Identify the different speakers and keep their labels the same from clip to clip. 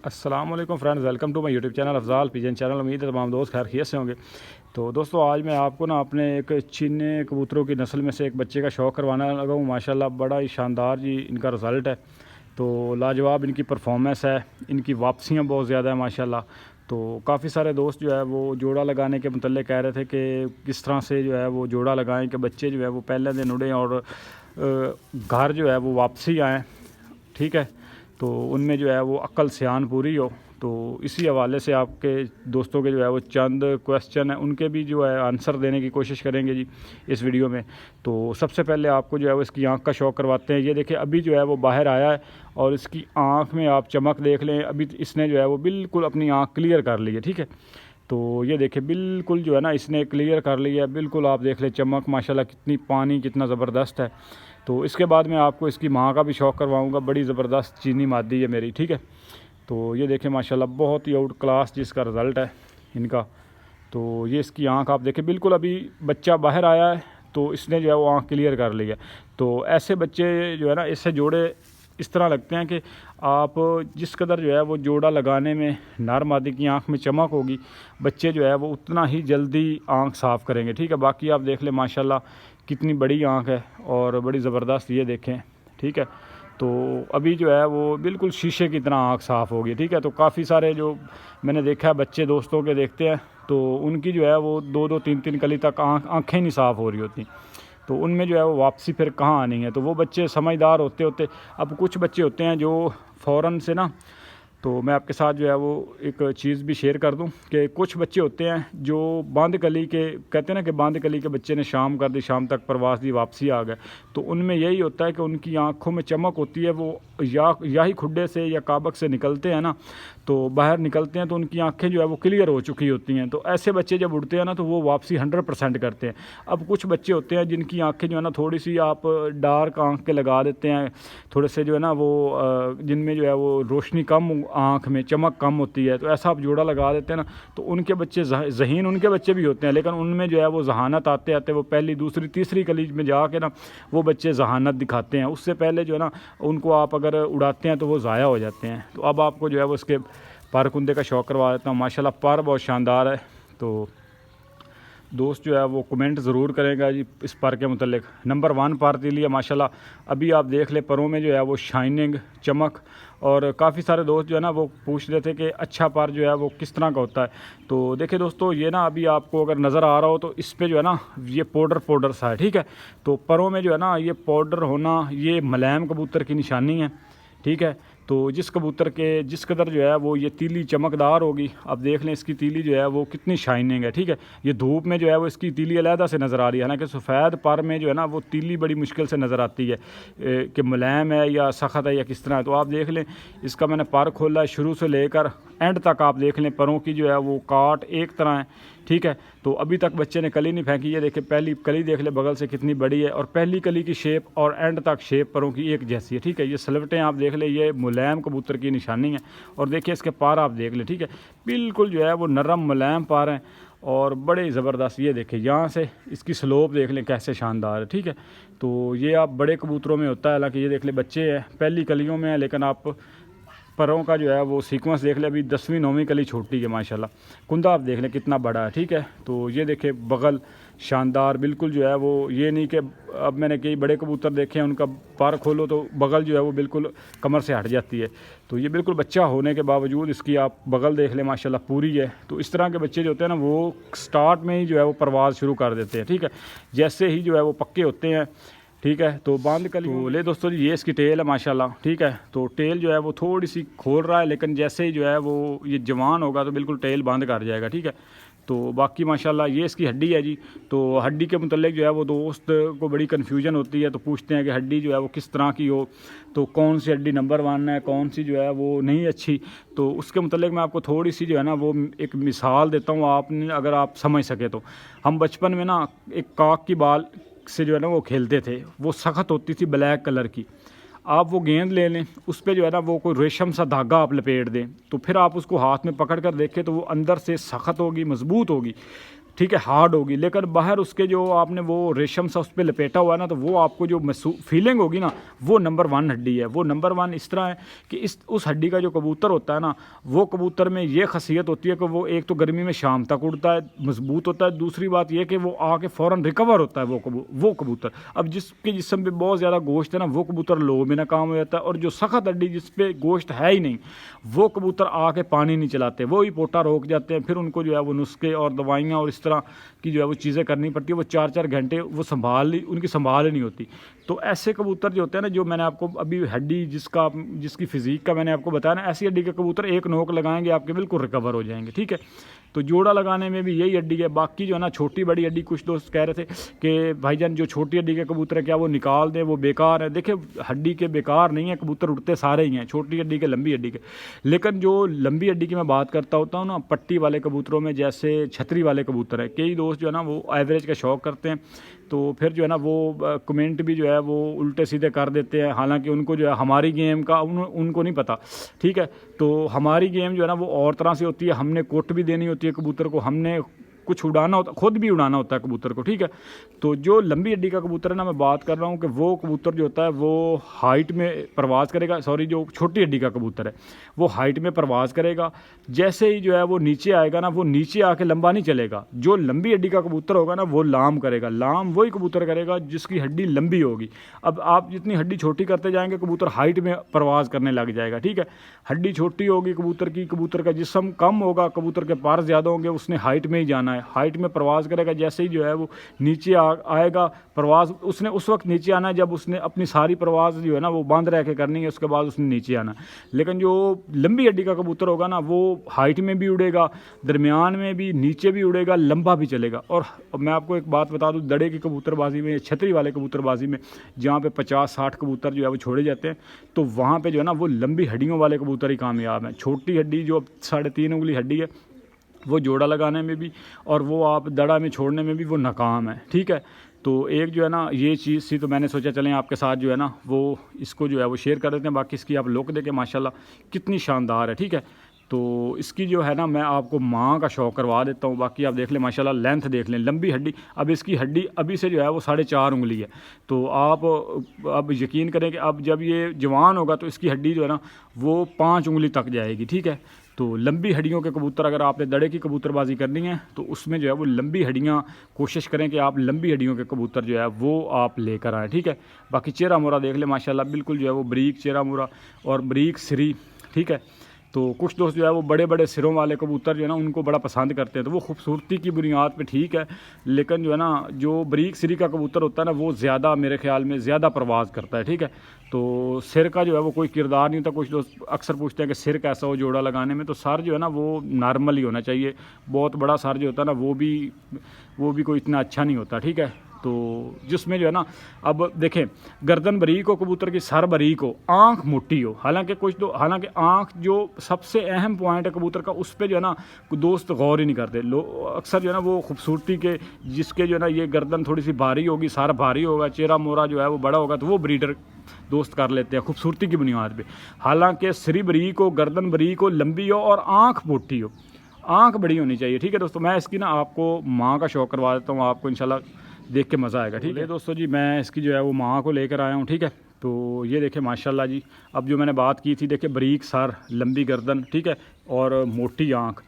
Speaker 1: अस्सलाम वालेकुम friends, welcome to my YouTube channel Afzal pigeon channel. उम्मीद है तमाम दोस्त खैर खैरियत से होंगे। तो दोस्तों आज मैं आपको ना अपने एक चीने कबूतरों की नस्ल में से एक बच्चे का शौक़ करवाना लगा हूँ। माशाल्लाह बड़ा ही शानदार जी इनका रिज़ल्ट है। तो लाजवाब इनकी परफॉर्मेंस है, इनकी वापसियाँ बहुत ज़्यादा है माशाल्लाह। तो काफ़ी सारे दोस्त जो है वो जोड़ा लगाने के मतलब कह रहे थे कि किस तरह से जो है वो जोड़ा लगाएं कि बच्चे जो है वो पहले दिन उड़ें और घर जो है वो वापसी आएँ, ठीक है। तो उनमें जो है वो अक्ल सियान पूरी हो। तो इसी हवाले से आपके दोस्तों के जो है वो चंद क्वेश्चन है उनके भी जो है आंसर देने की कोशिश करेंगे जी इस वीडियो में। तो सबसे पहले आपको जो है वो इसकी आंख का शौक़ करवाते हैं। ये देखिए अभी जो है वो बाहर आया है और इसकी आंख में आप चमक देख लें। अभी इसने जो है वो बिल्कुल अपनी आंख क्लियर कर ली है, ठीक है। तो ये देखिए बिल्कुल जो है ना इसने क्लियर कर लिया है, बिल्कुल आप देख लें चमक माशाल्लाह कितनी पानी कितना ज़बरदस्त है। तो इसके बाद मैं आपको इसकी माँ का भी शौक़ करवाऊँगा, बड़ी ज़बरदस्त चीनी मादी है मेरी, ठीक है। तो ये देखें माशाल्लाह बहुत ही आउट क्लास जिसका रिज़ल्ट है इनका। तो ये इसकी आंख आप देखें बिल्कुल अभी बच्चा बाहर आया है तो इसने जो है वो आंख क्लियर कर ली है। तो ऐसे बच्चे जो है ना इससे जोड़े इस तरह लगते हैं कि आप जिस कदर जो है वो जोड़ा लगाने में नर मादी की आंख में चमक होगी, बच्चे जो है वो उतना ही जल्दी आंख साफ़ करेंगे, ठीक है। बाकी आप देख लें माशाल्लाह कितनी बड़ी आंख है और बड़ी ज़बरदस्त, ये देखें, ठीक है। तो अभी जो है वो बिल्कुल शीशे की तरह आंख साफ़ होगी, ठीक है। तो काफ़ी सारे जो मैंने देखा है बच्चे दोस्तों के देखते हैं तो उनकी जो है वो 2-2 3-3 कली तक आँखें नहीं साफ़ हो रही होती। तो उनमें जो है वो वापसी फिर कहाँ आनी है। तो वो बच्चे समझदार होते होते अब कुछ बच्चे होते हैं जो फ़ौरन से ना, तो मैं आपके साथ जो है वो एक चीज़ भी शेयर कर दूं कि कुछ बच्चे होते हैं जो बांद कली के कहते हैं ना कि बांद कली के बच्चे ने शाम कर दी, शाम तक प्रवास दी, वापसी आ गए। तो उनमें यही होता है कि उनकी आंखों में चमक होती है, वो या ही खुड्डे से या काबक से निकलते हैं ना, तो बाहर निकलते हैं तो उनकी आंखें जो है वो क्लियर हो चुकी होती हैं। तो ऐसे बच्चे जब उड़ते हैं ना तो वो वापसी 100% करते हैं। अब कुछ बच्चे होते हैं जिनकी आंखें जो है ना थोड़ी सी आप डार्क आंख के लगा देते हैं, थोड़े से जो है ना वो जिनमें जो है वो रोशनी कम, आँख में चमक कम होती है, तो ऐसा आप जोड़ा लगा देते हैं ना तो उनके बच्चे ज़हीन उनके बच्चे भी होते हैं, लेकिन उनमें जो है वो जहानत आते आते वो पहली दूसरी तीसरी कली में जाके ना वो बच्चे जहानत दिखाते हैं। उससे पहले जो है ना उनको आप अगर उड़ाते हैं तो वो ज़ाया हो जाते हैं। तो अब आपको जो है वो इसके पर कुंदे का शौक़ करवा देता हूँ। माशाल्लाह पर बहुत शानदार है। तो दोस्त जो है वो कमेंट ज़रूर करेगा जी इस पर के मुतल्लिक। नंबर 1 पर तीली है माशाल्लाह। अभी आप देख ले परों में जो है वो शाइनिंग, चमक। और काफ़ी सारे दोस्त जो है ना वो पूछ रहे थे कि अच्छा पर जो है वो किस तरह का होता है। तो देखिए दोस्तों ये ना अभी आपको अगर नज़र आ रहा हो तो इस पे जो है ना ये पाउडर सा है, ठीक है। तो परों में जो है ना ये पाउडर होना ये मुलायम कबूतर की निशानी है, ठीक है। तो जिस कबूतर के जिस कदर जो है वो ये तीली चमकदार होगी, अब देख लें इसकी तीली जो है वो कितनी शाइनिंग है, ठीक है। ये धूप में जो है वो इसकी तीली अलहदा से नज़र आ रही है, हालांकि सफ़ेद पर में जो है ना वो तीली बड़ी मुश्किल से नज़र आती है कि मुलायम है या सख्त है या किस तरह है। तो आप देख लें इसका मैंने पर खोला है, शुरू से लेकर एंड तक आप देख लें परों की जो है वो काट एक तरह है, ठीक है। तो अभी तक बच्चे ने कली नहीं फेंकी। ये देखिए पहली कली देख ले बगल से कितनी बड़ी है और पहली कली की शेप और एंड तक शेप परों की एक जैसी है, ठीक है। ये सलवटें आप देख ले, ये मुलायम कबूतर की निशानी है। और देखिए इसके पार आप देख ले, ठीक है, बिल्कुल जो है वो नरम मुलायम पार हैं और बड़े ज़बरदस्त। ये देखिए यहाँ से इसकी स्लोप देख लें कैसे शानदार है, ठीक है। तो ये आप बड़े कबूतरों में होता है, हालांकि ये देख ले बच्चे हैं पहली कलियों में है, लेकिन आप परों का जो है वो सीक्वेंस देख ले, अभी 10वीं 9वीं कली छोटी है माशाल्लाह। कुंदा आप देख लें कितना बड़ा है, ठीक है। तो ये देखे बगल शानदार, बिल्कुल जो है वो ये नहीं कि अब मैंने कई बड़े कबूतर देखे हैं उनका पर खोलो तो बगल जो है वो बिल्कुल कमर से हट जाती है। तो ये बिल्कुल बच्चा होने के बावजूद इसकी आप बगल देख लें माशाल्लाह पूरी है। तो इस तरह के बच्चे जो होते हैं ना वो स्टार्ट में ही जो है वो परवाज़ शुरू कर देते हैं, ठीक है, जैसे ही जो है वो पक्के होते हैं, ठीक है। तो बांध कली तो ले दोस्तों जी ये इसकी टेल है माशाल्लाह, ठीक है। तो टेल जो है वो थोड़ी सी खोल रहा है, लेकिन जैसे ही जो है वो ये जवान होगा तो बिल्कुल टेल बंद कर जाएगा, ठीक है। तो बाकी माशाल्लाह ये इसकी हड्डी है जी। तो हड्डी के मुतल्लिक जो है वो दोस्त को बड़ी कन्फ्यूजन होती है, तो पूछते हैं कि हड्डी जो है वो किस तरह की हो, तो कौन सी हड्डी नंबर 1 है, कौन सी जो है वो नहीं अच्छी। तो उसके मुतल्लिक मैं आपको थोड़ी सी जो है ना वो एक मिसाल देता हूँ, आपने अगर आप समझ सके तो। हम बचपन में ना एक काक की बाल से जो है ना वो खेलते थे, वो सख्त होती थी ब्लैक कलर की। आप वो गेंद ले लें, उस पर जो है ना वो कोई रेशम सा धागा आप लपेट दें, तो फिर आप उसको हाथ में पकड़ कर देखें तो वो अंदर से सख्त होगी, मजबूत होगी। ठीक है, हार्ड होगी, लेकिन बाहर उसके जो आपने वो रेशम सा उस पर लपेटा हुआ है ना, तो वो आपको जो फीलिंग होगी ना, वो नंबर 1 हड्डी है। वो नंबर 1 इस तरह है कि उस हड्डी का जो कबूतर होता है ना, वो कबूतर में ये खासियत होती है कि वो एक तो गर्मी में शाम तक उड़ता है, मजबूत होता है। दूसरी बात ये कि वो आके फ़ौरन रिकवर होता है वो कबूतर। अब जिसके जिस्म पे बहुत ज़्यादा गोश्त है ना, वो कबूतर लो में नाकाम हो जाता है। और जो सख्त हड्डी जिस पे गोश्त है ही नहीं, वो कबूतर आके पानी नहीं चलाते, वो ही पोटा रोक जाते हैं। फिर उनको जो है वो नुस्खे और दवाइयाँ और इस तरह की जो है वो चीज़ें करनी पड़ती है। वो 4-4 घंटे वो उनकी संभाल नहीं होती। तो ऐसे कबूतर जो होते हैं ना, जो मैंने आपको अभी हड्डी जिसकी फिज़ीक का मैंने आपको बताया ना, ऐसी हड्डी के कबूतर एक नोक लगाएंगे आपके बिल्कुल रिकवर हो जाएंगे। ठीक है, तो जोड़ा लगाने में भी यही हड्डी है। बाकी जो है ना छोटी बड़ी हड्डी, कुछ दोस्त कह रहे थे कि भाईजान जो छोटी हड्डी के कबूतर है क्या वो निकाल दें, वो बेकार है। देखिए, हड्डी के बेकार नहीं है, कबूतर उड़ते सारे ही हैं, छोटी हड्डी के लंबी हड्डी के। लेकिन जो लंबी हड्डी की मैं बात करता होता हूँ ना, पट्टी वाले कबूतरों में, जैसे छतरी वाले कबूतर है, कई दोस्त जो है ना वो एवरेज का शौक़ करते हैं, तो फिर जो है ना वो कमेंट भी जो है वो उल्टे सीधे कर देते हैं। हालांकि उनको जो है हमारी गेम का उनको नहीं पता। ठीक है, तो हमारी गेम जो है ना वो और तरह से होती है। हमने कोट भी देनी होती है कबूतर को, हमने कुछ उड़ाना होता, खुद भी उड़ाना होता है कबूतर को। ठीक है, तो जो लंबी हड्डी का कबूतर है ना, मैं बात कर रहा हूँ कि वो कबूतर जो होता है वो हाइट में परवाज़ करेगा। सॉरी, जो छोटी हड्डी का कबूतर है वो हाइट में परवाज़ करेगा। जैसे ही जो है वो नीचे आएगा ना, वो नीचे आके लंबा नहीं चलेगा। जो लंबी हड्डी का कबूतर होगा ना, वो लाम करेगा। लाम वही कबूतर करेगा जिसकी हड्डी लंबी होगी। अब आप जितनी हड्डी छोटी करते जाएंगे, कबूतर हाइट में परवाज़ करने लग जाएगा। ठीक है, हड्डी छोटी होगी कबूतर की, कबूतर का जिस्म कम होगा, कबूतर के पर ज़्यादा होंगे, उसने हाइट में ही जाना है, हाइट में प्रवास करेगा। जैसे ही जो है वो नीचे आएगा, प्रवास उसने उस वक्त नीचे आना है जब उसने अपनी सारी प्रवास जो है ना वो बंद रह के करनी है, उसके बाद उसने नीचे आना है। लेकिन जो लंबी हड्डी का कबूतर होगा ना, वो हाइट में भी उड़ेगा, दरमियान में भी, नीचे भी उड़ेगा, लंबा भी चलेगा। और मैं आपको एक बात बता दूं, दड़े की कबूतरबाजी में, छतरी वाले कबूतरबाजी में, जहाँ पे 50-60 कबूतर जो है वो छोड़े जाते हैं, तो वहाँ पे जो है ना वो लंबी हड्डियों वाले कबूतर ही कामयाब हैं। छोटी हड्डी जो 3.5 उंगली हड्डी है, वो जोड़ा लगाने में भी और वो आप दड़ा में छोड़ने में भी वो नाकाम है। ठीक है, तो एक जो है ना ये चीज़ थी, तो मैंने सोचा चलें आपके साथ जो है ना वो इसको जो है वो शेयर कर देते हैं। बाकी इसकी आप लुक देखें, माशाल्लाह कितनी शानदार है। ठीक है, तो इसकी जो है ना मैं आपको माँ का शौक करवा देता हूँ। बाकी आप देख लें, माशाल्लाह लेंथ देख लें, लंबी हड्डी। अब इसकी हड्डी अभी से जो है वो 4.5 उंगली है। तो आप अब यकीन करें कि अब जब ये जवान होगा तो इसकी हड्डी जो है ना वो 5 उंगली तक जाएगी। ठीक है, तो लंबी हड्डियों के कबूतर अगर आपने दड़े की कबूतरबाजी करनी है तो उसमें जो है वो लंबी हड्डियाँ कोशिश करें कि आप लंबी हड्डियों के कबूतर जो है वो आप लेकर आएँ। ठीक है, बाकी चेहरा मोरा देख ले, माशाल्लाह बिल्कुल जो है वो बरीक चेहरा मोरा और बरीक सिरी। ठीक है, तो कुछ दोस्त जो है वो बड़े बड़े सिरों वाले कबूतर जो है ना उनको बड़ा पसंद करते हैं, तो वो खूबसूरती की बुनियाद पे ठीक है। लेकिन जो है ना जो बरीक सिरी का कबूतर होता है ना, वो ज़्यादा मेरे ख्याल में ज़्यादा परवाज़ करता है। ठीक है, तो सिर का जो है वो कोई किरदार नहीं होता। कुछ दोस्त अक्सर पूछते हैं कि सिर कैसा हो जोड़ा लगाने में, तो सर जो है ना वो नॉर्मल ही होना चाहिए। बहुत बड़ा सर जो होता है ना वो भी कोई इतना अच्छा नहीं होता। ठीक है, तो जिसमें जो है ना, अब देखें, गर्दन बरीक हो कबूतर की, सर बरीक हो, आंख मोटी हो। हालांकि आंख जो सबसे अहम पॉइंट है कबूतर का, उस पर जो है ना दोस्त गौर ही नहीं करते। अक्सर जो है ना वो खूबसूरती के, जिसके जो है ना ये गर्दन थोड़ी सी भारी होगी, सर भारी होगा, चेहरा मोरा जो है वो बड़ा होगा, तो वो ब्रीडर दोस्त कर लेते हैं खूबसूरती की बुनियाद पे। हालांकि सिर बरीक हो, गर्दन बरीक हो, लंबी हो और आँख मोटी हो, आँख बड़ी होनी चाहिए। ठीक है दोस्तों, मैं इसकी ना आपको माँ का शौक करवा देता हूँ, आपको इंशाल्लाह देख के मज़ा आएगा। ठीक है दोस्तों जी, मैं इसकी जो है वो माँ को लेकर आया हूँ। ठीक है, तो ये देखें माशाल्लाह जी, अब जो मैंने बात की थी, देखिए बरीक सर, लंबी गर्दन, ठीक है, और मोटी आँख।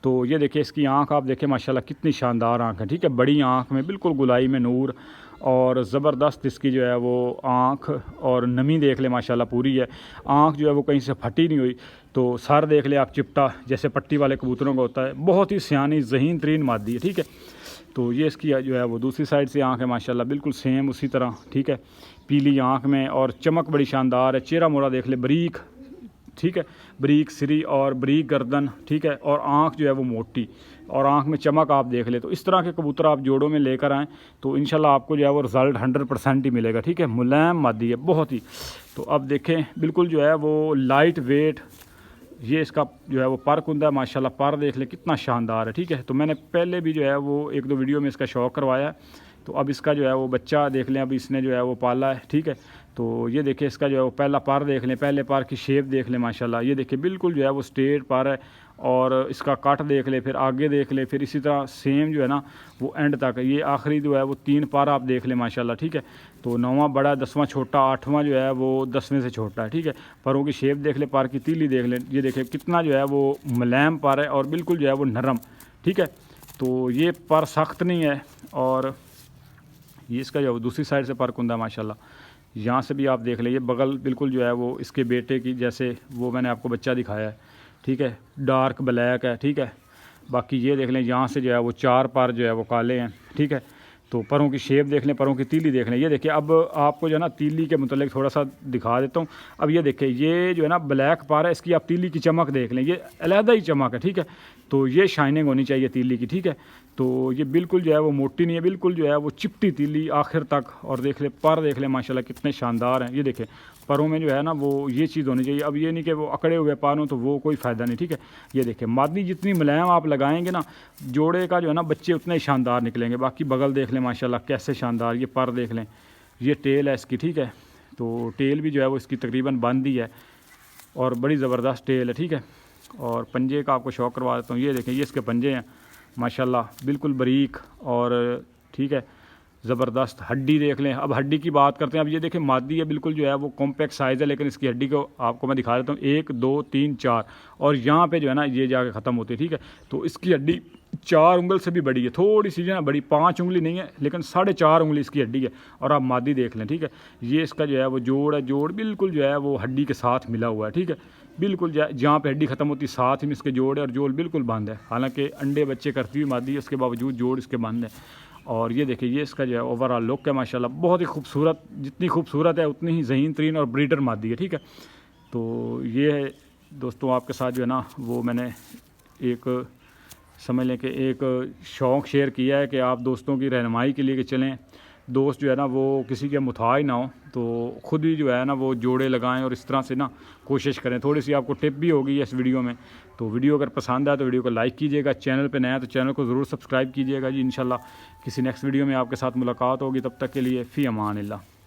Speaker 1: तो ये देखिए इसकी आँख आप देखें माशाल्लाह कितनी शानदार आँख है। ठीक है, बड़ी आँख में बिल्कुल गुलाई में नूर और ज़बरदस्त इसकी जो है वो आँख, और नमी देख ले माशाल्लाह पूरी है। आँख जो है वो कहीं से फटी नहीं हुई। तो सर देख ले आप, चिपटा जैसे पट्टी वाले कबूतरों का होता है। बहुत ही सियानी ज़हीन तरीन मादी है। ठीक है, तो ये इसकी जो है वो दूसरी साइड से आँख है माशाल्लाह बिल्कुल सेम उसी तरह। ठीक है, पीली आँख में और चमक बड़ी शानदार है। चेहरा मोरा देख ले बरीक, ठीक है, बरीक सिरी और बरीक गर्दन। ठीक है, और आँख जो है वो मोटी और आँख में चमक आप देख ले। तो इस तरह के कबूतर आप जोड़ों में लेकर आएँ तो इंशाल्लाह आपको जो है वो रिज़ल्ट 100% ही मिलेगा। ठीक है, मुलायम मादी है बहुत ही। तो अब देखें बिल्कुल जो है वो लाइट वेट, ये इसका जो है वो पर कुंदा है माशाल्लाह, पर देख ले कितना शानदार है। ठीक है, तो मैंने पहले भी जो है वो 1-2 वीडियो में इसका शौक करवाया है। तो अब इसका जो है वो बच्चा देख लें, अब इसने जो है वो पाला है। ठीक है, तो ये देखिए इसका जो है वो पहला पार देख लें, पहले पार की शेप देख लें माशाल्लाह। ये देखिए बिल्कुल जो है वो स्ट्रेट पार है, और इसका कट देख ले, फिर आगे देख ले, फिर इसी तरह सेम जो है ना वो एंड तक। ये आखिरी जो है वो 3 पार आप देख लें माशाल्लाह, ठीक है। तो 9वां बड़ा, 10वां छोटा, 8वां जो है वो 10वें से छोटा है, ठीक है। परों की शेप देख ले, पार की तीली देख लें। ये देखिए कितना जो है वो मुलायम पार है और बिल्कुल जो है वो नरम, ठीक है। तो ये पर सख्त नहीं है। और ये इसका जो है दूसरी साइड से पर कुंदा माशाल्लाह, यहाँ से भी आप देख लें। ये बगल बिल्कुल जो है वो इसके बेटे की जैसे वो मैंने आपको बच्चा दिखाया है, ठीक है, डार्क ब्लैक है, ठीक है। बाकी ये देख लें यहाँ से जो है वो 4 पार जो है वो काले हैं, ठीक है। तो परों की शेप देख लें, परों की तीली देख लें। ये देखिए अब आपको जो है ना तीली के मुतल्लिक थोड़ा सा दिखा देता हूँ। अब ये देखिए ये जो है ना ब्लैक पार है, इसकी आप तीली की चमक देख लें, ये अलहदा ही चमक है, ठीक है। तो ये शाइनिंग होनी चाहिए तीली की, ठीक है। तो ये बिल्कुल जो है वो मोटी नहीं है, बिल्कुल जो है वो चिपटी तीली आखिर तक। और देख ले पर देख ले माशाल्लाह कितने शानदार हैं। ये देखें परों में जो है ना वो ये चीज़ होनी चाहिए। अब ये नहीं कि वो अकड़े हुए पार हों तो वो कोई फ़ायदा नहीं, ठीक है। ये देखें मादी जितनी मुलायम आप लगाएंगे ना जोड़े का जो है ना बच्चे उतने ही शानदार निकलेंगे। बाकी बगल देख लें माशाल्लाह कैसे शानदार, ये पर देख लें, ये टेल है इसकी, ठीक है। तो टेल भी जो है वो इसकी तकरीबन बंद ही है और बड़ी ज़बरदस्त टेल है, ठीक है। और पंजे का आपको शौक करवा देता हूँ। ये देखें ये इसके पंजे हैं माशाल्लाह बिल्कुल बारीक और, ठीक है, ज़बरदस्त। हड्डी देख लें। अब हड्डी की बात करते हैं। अब ये देखें मादी है बिल्कुल जो है वो कॉम्पैक्ट साइज़ है, लेकिन इसकी हड्डी को आपको मैं दिखा देता हूँ 1 2 3 4 और यहाँ पे जो है ना ये जाके ख़त्म होती है, ठीक है। तो इसकी हड्डी 4 उंगल से भी बड़ी है, थोड़ी सी जो है ना बड़ी, 5 उंगली नहीं है लेकिन 4.5 उंगली इसकी हड्डी है। और आप मादी देख लें, ठीक है। ये इसका जो है वो जोड़ है, जोड़ बिल्कुल जो है वो हड्डी के साथ मिला हुआ है, ठीक है। बिल्कुल जहाँ पे हड्डी ख़त्म होती है साथ में इसके जोड़ है और जोड़ बिल्कुल बंद है। हालांकि अंडे बच्चे करती हुई मादी है, उसके बावजूद जोड़ इसके बंद है। और ये देखिए ये इसका जो है ओवरऑल लुक है माशाल्लाह, बहुत ही खूबसूरत। जितनी खूबसूरत है उतनी ही ज़हीन तरीन और ब्रीडर मादी है, ठीक है। तो ये है दोस्तों आपके साथ जो है ना वो मैंने एक समझ लें कि एक शौक़ शेयर किया है कि आप दोस्तों की रहनुमाई के लिए कि चलें, दोस्त जो है ना वो किसी के मुताज ना हो, तो ख़ुद ही जो है ना वो जोड़े लगाएं और इस तरह से ना कोशिश करें। थोड़ी सी आपको टिप भी होगी इस वीडियो में। तो वीडियो अगर पसंद आए तो वीडियो को लाइक कीजिएगा, चैनल पे नया है तो चैनल को ज़रूर सब्सक्राइब कीजिएगा जी। इंशाल्लाह किसी नेक्स्ट वीडियो में आपके साथ मुलाकात होगी, तब तक के लिए फ़ी अमान अल्लाह।